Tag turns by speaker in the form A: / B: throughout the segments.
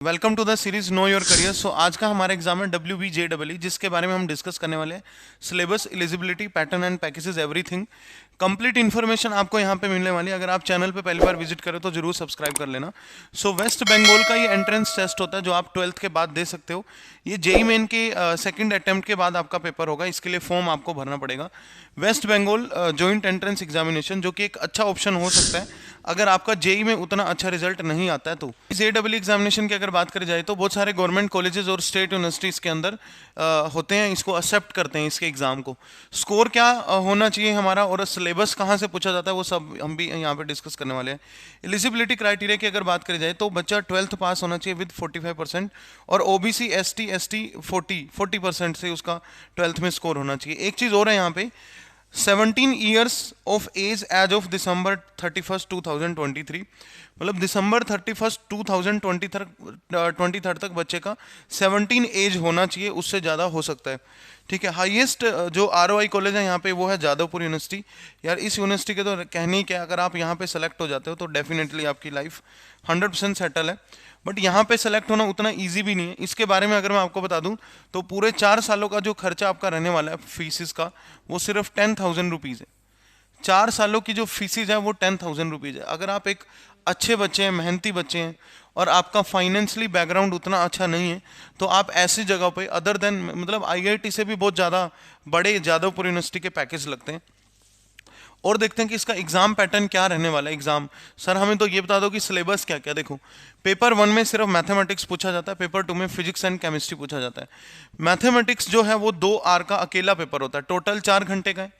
A: Welcome to the series know your career. So आज का हमारा एग्जाम है WBJEE, जिसके बारे में हम डिस्कस करने वाले हैं। Syllabus, eligibility, pattern and packages, everything complete information आपको यहाँ पे मिलने वाली है। अगर आप चैनल पे पहली बार विजिट करें तो जरूर सब्सक्राइब कर लेना। सो वेस्ट बंगाल का ये एंट्रेंस टेस्ट होता है जो आप 12th के बाद दे सकते हो। ये जेई मेन के सेकंड अटेम्प्ट के बाद आपका पेपर होगा। इसके लिए फॉर्म आपको भरना पड़ेगा। West Bengal joint entrance examination, जो कि एक अच्छा ऑप्शन हो सकता है अगर आपका जेई में उतना अच्छा रिजल्ट नहीं आता है। तो JEE एग्जामिनेशन की अगर बात करी जाए तो बहुत सारे गवर्नमेंट कॉलेजेस और स्टेट यूनिवर्सिटीज़ के अंदर होते हैं, इसको एक्सेप्ट करते हैं इसके एग्ज़ाम को। स्कोर क्या होना चाहिए हमारा और सिलेबस कहाँ से पूछा जाता है वो सब हम भी यहाँ पे डिस्कस करने वाले हैं। एलिजिबिलिटी क्राइटेरिया की अगर बात करी जाए तो बच्चा 12th पास होना चाहिए विद 45% और OBC ST 40% से उसका 12th में स्कोर होना चाहिए। एक चीज़ और है यहाँ पे, 17 years of age as of December 31st 2023, मतलब दिसंबर 31st 2023 तक बच्चे का 17 एज होना चाहिए, उससे ज़्यादा हो सकता है। ठीक है। हाईएस्ट जो ROI कॉलेज है यहाँ पे वो है जादवपुर यूनिवर्सिटी। यार इस यूनिवर्सिटी के तो कहने ही क्या, अगर आप यहाँ पे सेलेक्ट हो जाते हो तो डेफिनेटली आपकी लाइफ 100% सेटल है। बट यहाँ पे सेलेक्ट होना उतना इजी भी नहीं है। इसके बारे में अगर मैं आपको बता दूं तो पूरे 4 सालों का जो खर्चा आपका रहने वाला है फीसिस का, वो सिर्फ 10,000 रुपीज़ है। 4 सालों की जो फीसिस है वो 10,000 रुपीज़ है। अगर आप एक अच्छे बच्चे हैं, मेहनती बच्चे हैं और आपका फाइनेंशियली बैकग्राउंड उतना अच्छा नहीं है तो आप ऐसी जगह पे अदर देन, मतलब IIT से भी बहुत ज़्यादा बड़े जादवपुर यूनिवर्सिटी के पैकेज लगते हैं। और देखते हैं कि इसका एग्जाम पैटर्न क्या रहने वाला है। एग्जाम सर हमें तो ये बता दो कि सिलेबस क्या क्या। देखो, पेपर 1 में सिर्फ मैथमेटिक्स पूछा जाता है, पेपर 2 में फिजिक्स एंड केमिस्ट्री पूछा जाता है। मैथमेटिक्स जो है वो 2 आवर का अकेला पेपर होता है, टोटल 4 घंटे का है।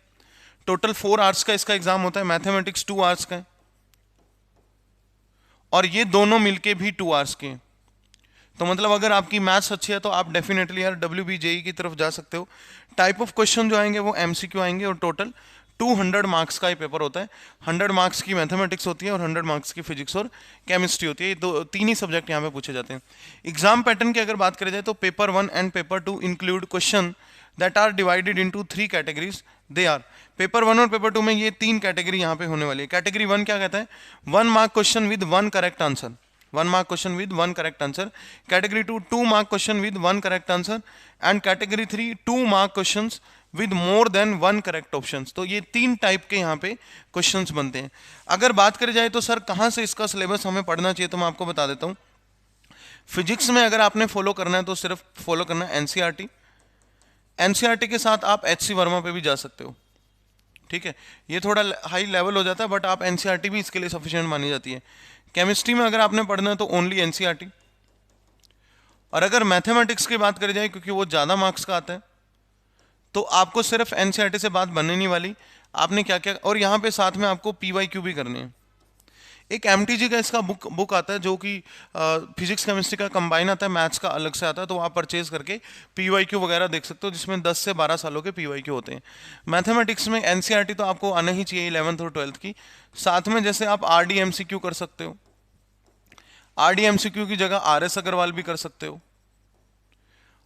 A: टोटल 4 आवर्स का इसका एग्जाम होता है। मैथमेटिक्स 2 आवर्स का है और ये दोनों मिलके भी 2 आवर्स के हैं। तो मतलब अगर आपकी मैथ्स अच्छी है तो आप डेफिनेटली यार WBJEE की तरफ जा सकते हो। टाइप ऑफ क्वेश्चन जो आएंगे वो MCQ आएंगे और टोटल 200 मार्क्स का ये पेपर होता है। 100 मार्क्स की मैथमेटिक्स होती है और 100 मार्क्स की फिजिक्स और केमिस्ट्री होती है। ये तीन ही सब्जेक्ट यहाँ पे पूछे जाते हैं। एग्जाम पैटर्न की अगर बात करें जाए तो paper 1 and paper 2 include question that are divided into 3 categories. They are, paper 1 और पेपर 2 में ये 3 कैटेगरी यहाँ पे होने वाली है। कैटेगरी 1 क्या कहता है? 1 mark question with 1 correct answer, 1 mark question with 1 correct answer. Category 2 2 mark question with 1 correct answer and category 3 2 mark questions with more than 1 correct options. तो ये 3 टाइप के यहाँ पे क्वेश्चंस बनते हैं। अगर बात करी जाए तो सर कहाँ से इसका सिलेबस हमें पढ़ना चाहिए, तो मैं आपको बता देता हूँ। फिजिक्स में अगर आपने फॉलो करना है तो सिर्फ फॉलो करना है NCERT। NCERT के साथ आप HC वर्मा पे भी जा सकते हो। ठीक है, ये थोड़ा हाई लेवल हो जाता है बट आप NCERT भी इसके लिए सफिशिएंट मानी जाती है। केमिस्ट्री में अगर आपने पढ़ना है तो ओनली NCERT। और अगर मैथमेटिक्स की बात करी जाए, क्योंकि वो ज़्यादा मार्क्स का आता है, तो आपको सिर्फ NCERT से बात बनने नहीं वाली। आपने क्या क्या, और यहाँ पे साथ में आपको PYQ भी करने हैं। एक MTG का इसका बुक आता है जो कि फिजिक्स केमिस्ट्री का कंबाइन आता है, मैथ्स का अलग से आता है, तो आप परचेज करके PYQ वगैरह देख सकते हो, जिसमें 10 से 12 सालों के PYQ होते हैं। मैथमेटिक्स में NCERT तो आपको आना ही चाहिए 11th और 12th की। साथ में जैसे आप RD MCQ कर सकते हो, RD MCQ की जगह RS अग्रवाल भी कर सकते हो।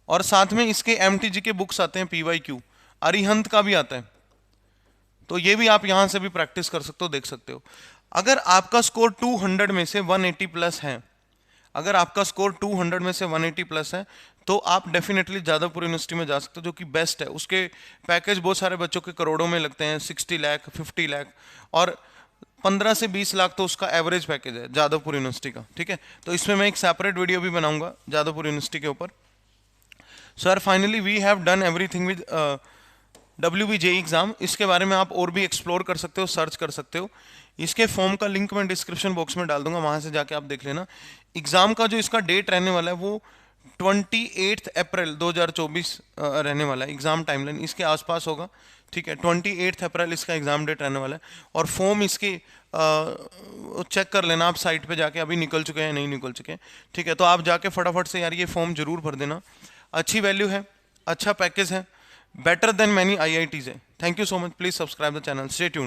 A: और साथ में इसके MTG के बुक्स आते हैं PYQ, अरिहंत का भी आता है, तो ये भी आप यहाँ से भी प्रैक्टिस कर सकते हो, देख सकते हो। अगर आपका स्कोर 200 में से 180 प्लस है, अगर आपका स्कोर 200 में से 180 प्लस है तो आप डेफिनेटली जादवपुर यूनिवर्सिटी में जा सकते हो, जो कि बेस्ट है। उसके पैकेज बहुत सारे बच्चों के करोड़ों में लगते हैं, 60 लाख 50 लाख और 15 से 20 लाख तो उसका एवरेज पैकेज है जादवपुर यूनिवर्सिटी का। ठीक है, तो इसमें मैं एक सेपरेट वीडियो भी बनाऊंगा जादवपुर यूनिवर्सिटी के ऊपर। Sir finally we have done everything with WBJEE exam. इसके बारे में आप और भी एक्सप्लोर कर सकते हो, सर्च कर सकते हो। इसके फॉर्म का लिंक मैं डिस्क्रिप्शन बॉक्स में डाल दूंगा, वहाँ से जाके आप देख लेना। एग्ज़ाम का जो इसका डेट रहने वाला है वो 28 अप्रैल 2024 रहने वाला है। एग्ज़ाम टाइमलाइन इसके आसपास होगा। ठीक है, 28 अप्रैल इसका एग्ज़ाम डेट रहने वाला है। और फॉर्म इसके चेक कर लेना आप साइट पे जाके, अभी निकल चुके हैं नहीं निकल चुके हैं। ठीक है, तो आप जाके फटाफट से यार ये फॉर्म जरूर भर देना। अच्छी वैल्यू है, अच्छा पैकेज है, बेटर देन मैनी IITs है। Thank you so much, please subscribe the channel, stay tuned.